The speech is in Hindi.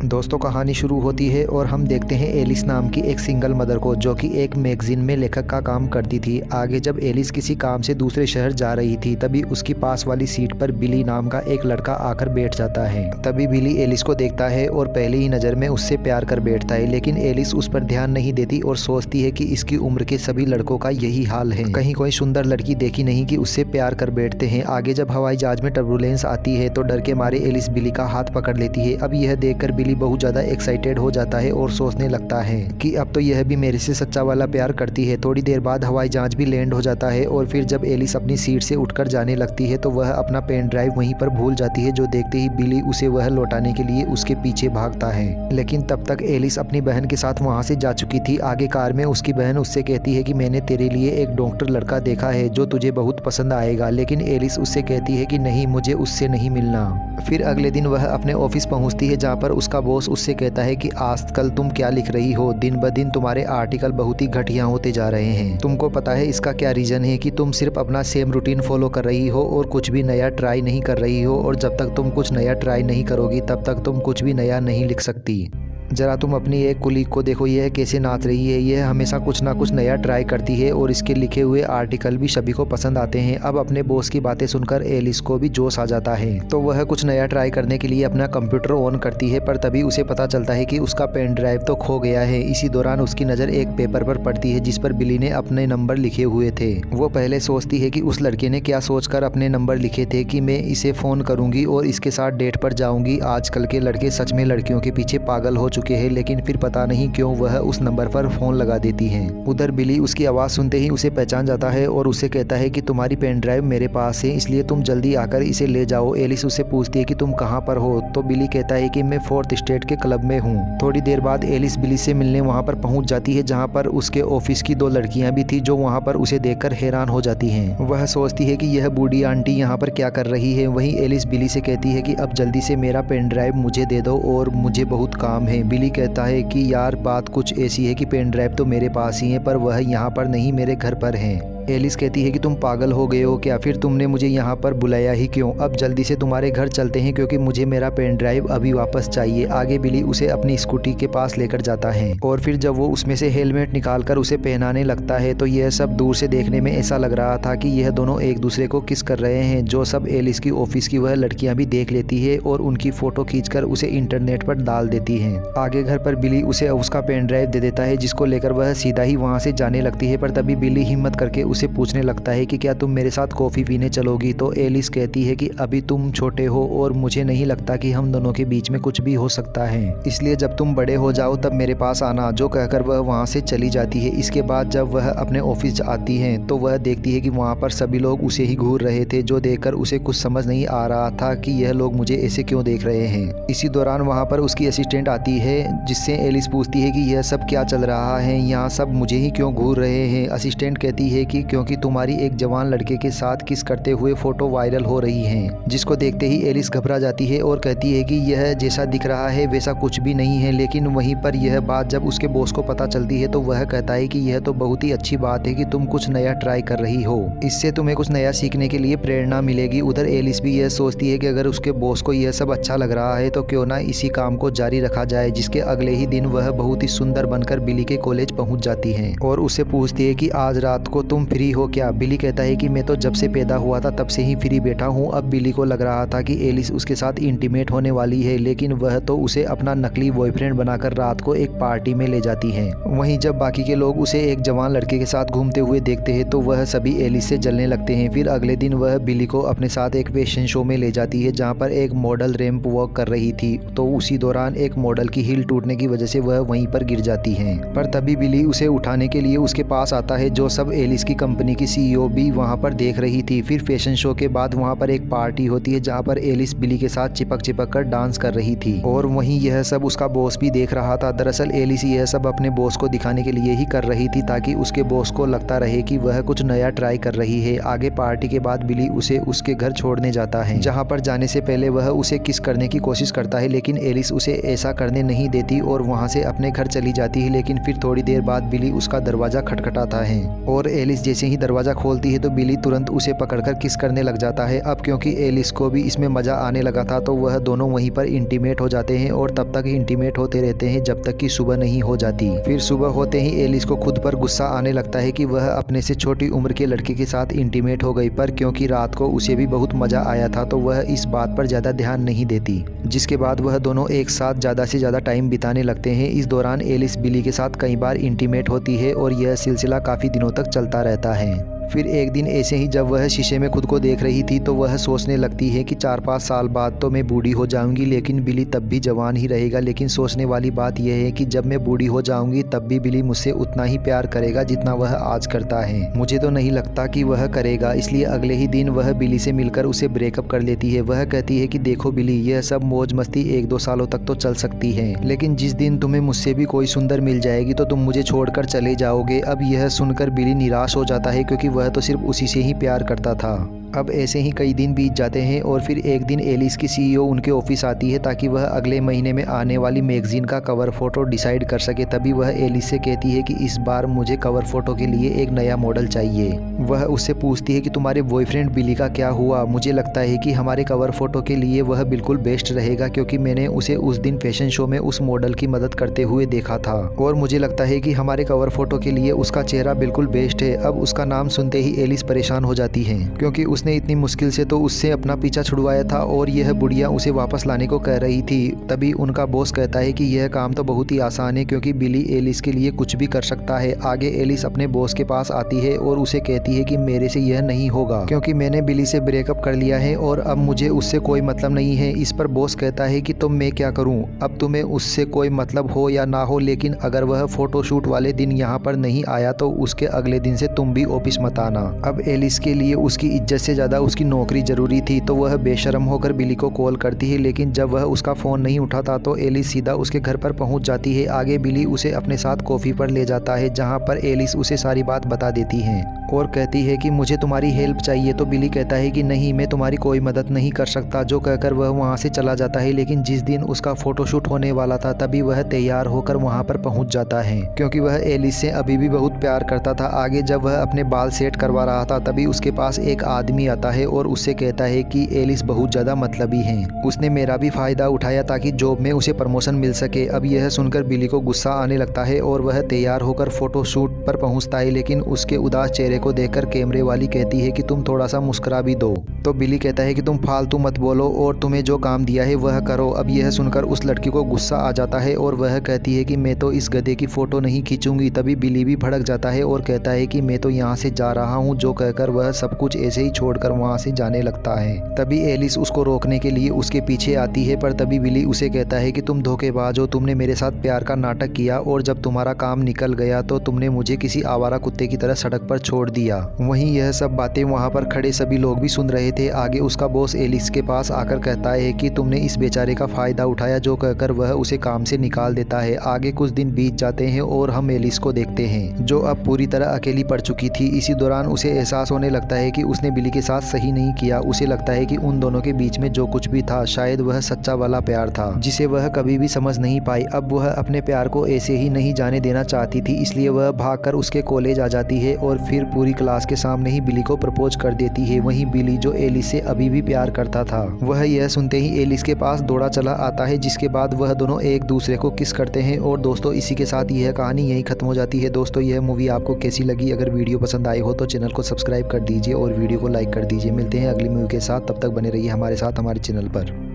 दोस्तों कहानी शुरू होती है और हम देखते हैं एलिस नाम की एक सिंगल मदर को, जो कि एक मैगजीन में लेखक का काम करती थी। आगे जब एलिस किसी काम से दूसरे शहर जा रही थी, तभी उसकी पास वाली सीट पर बिली नाम का एक लड़का आकर बैठ जाता है। तभी बिली एलिस को देखता है और पहली ही नज़र में उससे प्यार कर बैठता है, लेकिन एलिस उस पर ध्यान नहीं देती और सोचती है कि इसकी उम्र के सभी लड़कों का यही हाल है, कहीं कोई सुंदर लड़की देखी नहीं कि उससे प्यार कर बैठते हैं। आगे जब हवाई जहाज में टर्बुलेंस आती है तो डर के मारे एलिस बिली का हाथ पकड़ लेती है। अब यह देखकर बिली बहुत ज़्यादा एक्साइटेड हो जाता है और सोचने लगता है कि अब तो यह भी मेरे से सच्चा वाला प्यार करती है। थोड़ी देर बाद हवाई जहाज भी लैंड हो जाता है और फिर जब एलिस अपनी सीट से उठकर जाने लगती है तो वह अपना पेन ड्राइव वहीं पर भूल जाती है, जो देखते ही बिली उसे वह लौटाने के लिए उसके पीछे भागता है। लेकिन तब तक एलिस अपनी बहन के साथ वहाँ से जा चुकी थी। आगे कार में उसकी बहन उससे कहती है कि मैंने तेरे लिए एक डॉक्टर लड़का देखा है जो तुझे बहुत पसंद आएगा, लेकिन एलिस उससे कहती है कि नहीं, मुझे उससे नहीं मिलना। फिर अगले दिन वह अपने ऑफिस पहुंचती है, जहां पर उसका बॉस उससे कहता है कि आजकल तुम क्या लिख रही हो, दिन ब दिन तुम्हारे आर्टिकल बहुत ही घटिया होते जा रहे हैं। तुमको पता है इसका क्या रीज़न है? कि तुम सिर्फ अपना सेम रूटीन फॉलो कर रही हो और कुछ भी नया ट्राई नहीं कर रही हो, और जब तक तुम कुछ नया ट्राई नहीं करोगी तब तक तुम कुछ भी नया नहीं लिख सकती। ज़रा तुम अपनी एक कुलीग को देखो, यह कैसे नाच रही है। यह हमेशा कुछ ना कुछ नया ट्राई करती है और इसके लिखे हुए आर्टिकल भी सभी को पसंद आते हैं। अब अपने बॉस की बातें सुनकर एलिस को भी जोश आ जाता है, तो वह कुछ नया ट्राई करने के लिए अपना कंप्यूटर ऑन करती है, पर तभी उसे पता चलता है कि उसका पेन ड्राइव तो खो गया है। इसी दौरान उसकी नज़र एक पेपर पर पड़ती है जिस पर बिली ने अपने नंबर लिखे हुए थे। वो पहले सोचती है कि उस लड़के ने क्या सोचकर अपने नंबर लिखे थे कि मैं इसे फ़ोन करूँगी और इसके साथ डेट पर जाऊँगी। आजकल के लड़के सच में लड़कियों के पीछे पागल हो चुके हैं, लेकिन फिर पता नहीं क्यों वह उस नंबर पर फोन लगा देती है। उधर बिली उसकी आवाज़ सुनते ही उसे पहचान जाता है और उससे कहता है कि तुम्हारी पेन ड्राइव मेरे पास है, इसलिए तुम जल्दी आकर इसे ले जाओ। एलिस उससे पूछती है कि तुम कहाँ पर हो, तो बिली कहता है कि मैं 4th स्टेट के क्लब में हूँ। थोड़ी देर बाद एलिस बिली से मिलने वहाँ पर पहुँच जाती है, जहाँ पर उसके ऑफिस की 2 लड़कियाँ भी थी, जो वहाँ पर उसे देखकर हैरान हो जाती हैं। वह सोचती है कि यह बूढ़ी आंटी यहाँ पर क्या कर रही है। वहीं एलिस बिली से कहती है कि अब जल्दी से मेरा पेन ड्राइव मुझे दे दो और मुझे बहुत काम है। बिली कहता है कि यार बात कुछ ऐसी है कि पेन ड्राइव तो मेरे पास ही है, पर वह यहाँ पर नहीं, मेरे घर पर है। एलिस कहती है कि तुम पागल हो गए हो क्या? फिर तुमने मुझे यहाँ पर बुलाया ही क्यों? अब जल्दी से तुम्हारे घर चलते हैं क्योंकि मुझे मेरा पेन ड्राइव अभी वापस चाहिए। आगे बिली उसे अपनी स्कूटी के पास लेकर जाता है और फिर जब वो उसमें से हेलमेट निकालकर उसे पहनाने लगता है तो यह सब दूर से देखने में ऐसा लग रहा था कि यह दोनों एक दूसरे को किस कर रहे हैं, जो सब एलिस की ऑफिस की वह लड़कियां भी देख लेती है और उनकी फोटो खींचकर उसे इंटरनेट पर डाल देती हैं। आगे घर पर बिली उसे उसका पेन ड्राइव दे देता है, जिसको लेकर वह सीधा ही वहाँ से जाने लगती है। पर तभी बिली हिम्मत करके उसे पूछने लगता है कि क्या तुम मेरे साथ कॉफ़ी पीने चलोगी? तो एलिस कहती है कि अभी तुम छोटे हो और मुझे नहीं लगता कि हम दोनों के बीच में कुछ भी हो सकता है, इसलिए जब तुम बड़े हो जाओ तब मेरे पास आना। जो कहकर वह वहाँ से चली जाती है। इसके बाद जब वह अपने ऑफिस आती है तो वह देखती है कि वहाँ पर सभी लोग उसे ही घूर रहे थे, जो देखकर उसे कुछ समझ नहीं आ रहा था कि यह लोग मुझे ऐसे क्यों देख रहे हैं। इसी दौरान वहाँ पर उसकी असिस्टेंट आती है, जिससे एलिस पूछती है कि यह सब क्या चल रहा है, यहाँ सब मुझे ही क्यों घूर रहे हैं। असिस्टेंट कहती है कि क्योंकि तुम्हारी एक जवान लड़के के साथ किस करते हुए फोटो वायरल हो रही है, जिसको देखते ही एलिस घबरा जाती है और कहती है कि यह जैसा दिख रहा है वैसा कुछ भी नहीं है। लेकिन वहीं पर यह बात जब उसके बॉस को पता चलती है तो वह कहता है कि यह तो बहुत ही अच्छी बात है कि तुम कुछ नया ट्राई कर रही हो, इससे तुम्हें कुछ नया सीखने के लिए प्रेरणा मिलेगी। उधर एलिस भी यह सोचती है कि अगर उसके बॉस को यह सब अच्छा लग रहा है तो क्यों ना इसी काम को जारी रखा जाए। जिसके अगले ही दिन वह बहुत ही सुंदर बनकर बिली के कॉलेज पहुंच जाती है और उससे पूछती है कि आज रात को तुम फ्री हो क्या? बिली कहता है कि मैं तो जब से पैदा हुआ था तब से ही फ्री बैठा हूँ। अब बिली को लग रहा था कि एलिस उसके साथ इंटीमेट होने वाली है, लेकिन वह तो उसे अपना नकली बॉयफ्रेंड बनाकर रात को एक पार्टी में ले जाती है। वहीं जब बाकी के लोग उसे एक जवान लड़के के साथ घूमते हुए देखते हैं तो वह सभी एलिस से जलने लगते हैं। फिर अगले दिन वह बिली को अपने साथ एक फैशन शो में ले जाती है, जहाँ पर एक मॉडल रैंप वॉक कर रही थी, तो उसी दौरान एक मॉडल की हील टूटने की वजह से वह वहीं पर गिर जाती है। पर तभी बिली उसे उठाने के लिए उसके पास आता है, जो सब एलिस की कंपनी की CEO भी वहाँ पर देख रही थी। फिर फैशन शो के बाद वहाँ पर एक पार्टी होती है, जहाँ पर एलिस बिली के साथ चिपक चिपक कर डांस कर रही थी और वहीं यह सब उसका बॉस भी देख रहा था। दरअसल एलिस यह सब अपने बॉस को दिखाने के लिए ही कर रही थी, ताकि उसके बॉस को लगता रहे कि वह कुछ नया ट्राई कर रही है। आगे पार्टी के बाद बिली उसे उसके घर छोड़ने जाता है, जहाँ पर जाने से पहले वह उसे किस करने की कोशिश करता है, लेकिन एलिस उसे ऐसा करने नहीं देती और वहाँ से अपने घर चली जाती है। लेकिन फिर थोड़ी देर बाद बिली उसका दरवाज़ा खटखटाता है और एलिस जैसे ही दरवाज़ा खोलती है तो बिली तुरंत उसे पकड़कर किस करने लग जाता है। अब क्योंकि एलिस को भी इसमें मज़ा आने लगा था तो वह दोनों वहीं पर इंटीमेट हो जाते हैं और तब तक इंटीमेट होते रहते हैं जब तक कि सुबह नहीं हो जाती। फिर सुबह होते ही एलिस को खुद पर गुस्सा आने लगता है कि वह अपने से छोटी उम्र के लड़के के साथ इंटीमेट हो गई, पर क्योंकि रात को उसे भी बहुत मज़ा आया था तो वह इस बात पर ज़्यादा ध्यान नहीं देती, जिसके बाद वह दोनों एक साथ ज़्यादा से ज़्यादा टाइम बिताने लगते हैं। इस दौरान एलिस बिली के साथ कई बार इंटीमेट होती है और यह सिलसिला काफ़ी दिनों तक चलता रहता है। फिर एक दिन ऐसे ही जब वह शीशे में खुद को देख रही थी तो वह सोचने लगती है कि 4-5 साल बाद तो मैं बूढ़ी हो जाऊंगी, लेकिन बिली तब भी जवान ही रहेगा। लेकिन सोचने वाली बात यह है कि जब मैं बूढ़ी हो जाऊंगी तब भी बिली मुझसे उतना ही प्यार करेगा जितना वह आज करता है। मुझे तो नहीं लगता कि वह करेगा, इसलिए अगले ही दिन वह बिली से मिलकर उसे ब्रेकअप कर लेती है। वह कहती है कि देखो बिली, यह सब मौज मस्ती 1-2 सालों तक तो चल सकती है, लेकिन जिस दिन तुम्हें मुझसे भी कोई सुंदर मिल जाएगी तो तुम मुझे छोड़कर चले जाओगे। अब यह सुनकर बिली निराश हो जाता है क्योंकि वह तो सिर्फ उसी से ही प्यार करता था। अब ऐसे ही कई दिन बीत जाते हैं और फिर एक दिन एलिस की सीईओ उनके ऑफिस आती है ताकि वह अगले महीने में आने वाली मैगजीन का कवर फोटो डिसाइड कर सके। तभी वह एलिस से कहती है कि इस बार मुझे कवर फोटो के लिए एक नया मॉडल चाहिए। वह उससे पूछती है कि तुम्हारे बॉयफ्रेंड बिली का क्या हुआ। मुझे लगता है कि हमारे कवर फोटो के लिए वह बिल्कुल बेस्ट रहेगा क्योंकि मैंने उसे उस दिन फैशन शो में उस मॉडल की मदद करते हुए देखा था और मुझे लगता है कि हमारे कवर फोटो के लिए उसका चेहरा बिल्कुल बेस्ट है। अब उसका नाम सुनते ही एलिस परेशान हो जाती है क्योंकि उसने इतनी मुश्किल से तो उससे अपना पीछा छुड़वाया था और यह बुढ़िया उसे वापस लाने को कह रही थी। तभी उनका बॉस कहता है कि यह काम तो बहुत ही आसान है क्योंकि बिली एलिस के लिए कुछ भी कर सकता है। आगे एलिस अपने बॉस के पास आती है और उसे कहती है कि मेरे से यह नहीं होगा क्योंकि मैंने बिली से ब्रेकअप कर लिया है और अब मुझे उससे कोई मतलब नहीं है। इस पर बॉस कहता है कि तुम मैं क्या करूं, अब तुम्हें उससे कोई मतलब हो या ना हो, लेकिन अगर वह फोटोशूट वाले दिन यहाँ पर नहीं आया तो उसके अगले दिन से तुम भी ऑफिस मत आना। अब एलिस के लिए उसकी इज्जत से ज़्यादा उसकी नौकरी जरूरी थी तो वह बेशर्म होकर बिली को कॉल करती है, लेकिन जब वह उसका फ़ोन नहीं उठाता तो एलिस सीधा उसके घर पर पहुंच जाती है। आगे बिली उसे अपने साथ कॉफ़ी पर ले जाता है जहां पर एलिस उसे सारी बात बता देती है और कहती है कि मुझे तुम्हारी हेल्प चाहिए। तो बिली कहता है कि नहीं, मैं तुम्हारी कोई मदद नहीं कर सकता, जो कहकर वह वहां से चला जाता है। लेकिन जिस दिन उसका फोटोशूट होने वाला था तभी वह तैयार होकर वहां पर पहुंच जाता है क्योंकि वह एलिस से अभी भी बहुत प्यार करता था। आगे जब वह अपने बाल सेट करवा रहा था तभी उसके पास एक आदमी आता है और उससे कहता है कि एलिस बहुत ज़्यादा मतलबी है, उसने मेरा भी फ़ायदा उठाया ताकि जॉब में उसे प्रमोशन मिल सके। अब यह सुनकर बिली को गुस्सा आने लगता है और वह तैयार होकर फोटोशूट पर पहुंचता है, लेकिन उसके उदास चेहरे को देखकर कैमरे वाली कहती है कि तुम थोड़ा सा मुस्कुरा भी दो। तो बिली कहता है कि तुम फालतू मत बोलो और तुम्हें जो काम दिया है वह करो। अब यह सुनकर उस लड़की को गुस्सा आ जाता है और वह कहती है कि मैं तो इस गधे की फ़ोटो नहीं खींचूंगी। तभी बिली भी भड़क जाता है और कहता है कि मैं तो यहाँ से जा रहा हूँ, जो कहकर वह सब कुछ ऐसे ही छोड़कर वहाँ से जाने लगता है। तभी एलिस उसको रोकने के लिए उसके पीछे आती है, पर तभी बिली उसे कहता है कि तुम धोखेबाज हो, तुमने मेरे साथ प्यार का नाटक किया और जब तुम्हारा काम निकल गया तो तुमने मुझे किसी आवारा कुत्ते की तरह सड़क पर छोड़ दिया। वहीं यह सब बातें वहाँ पर खड़े सभी लोग भी सुन रहे थे। आगे उसका बॉस एलिस के पास आकर कहता है कि तुमने इस बेचारे का फ़ायदा उठाया, जो कहकर वह उसे काम से निकाल देता है। आगे कुछ दिन बीत जाते हैं और हम एलिस को देखते हैं जो अब पूरी तरह अकेली पड़ चुकी थी। इसी दौरान उसे एहसास होने लगता है कि उसने बिली के साथ सही नहीं किया। उसे लगता है कि उन दोनों के बीच में जो कुछ भी था शायद वह सच्चा वाला प्यार था जिसे वह कभी भी समझ नहीं पाई। अब वह अपने प्यार को ऐसे ही नहीं जाने देना चाहती थी, इसलिए वह भागकर उसके कॉलेज आ जाती है और फिर पूरी क्लास के सामने ही बिली को प्रपोज कर देती है। वहीं बिली जो एलिस से अभी भी प्यार करता था वह यह सुनते ही एलिस के पास दौड़ा चला आता है, जिसके बाद वह दोनों एक दूसरे को किस करते हैं। और दोस्तों इसी के साथ यह कहानी यहीं खत्म हो जाती है। दोस्तों यह मूवी आपको कैसी लगी? अगर वीडियो पसंद आई हो तो चैनल को सब्सक्राइब कर दीजिए और वीडियो को लाइक कर दीजिए। मिलते हैं अगली मूवी के साथ, तब तक बने रहिए हमारे साथ हमारे चैनल पर।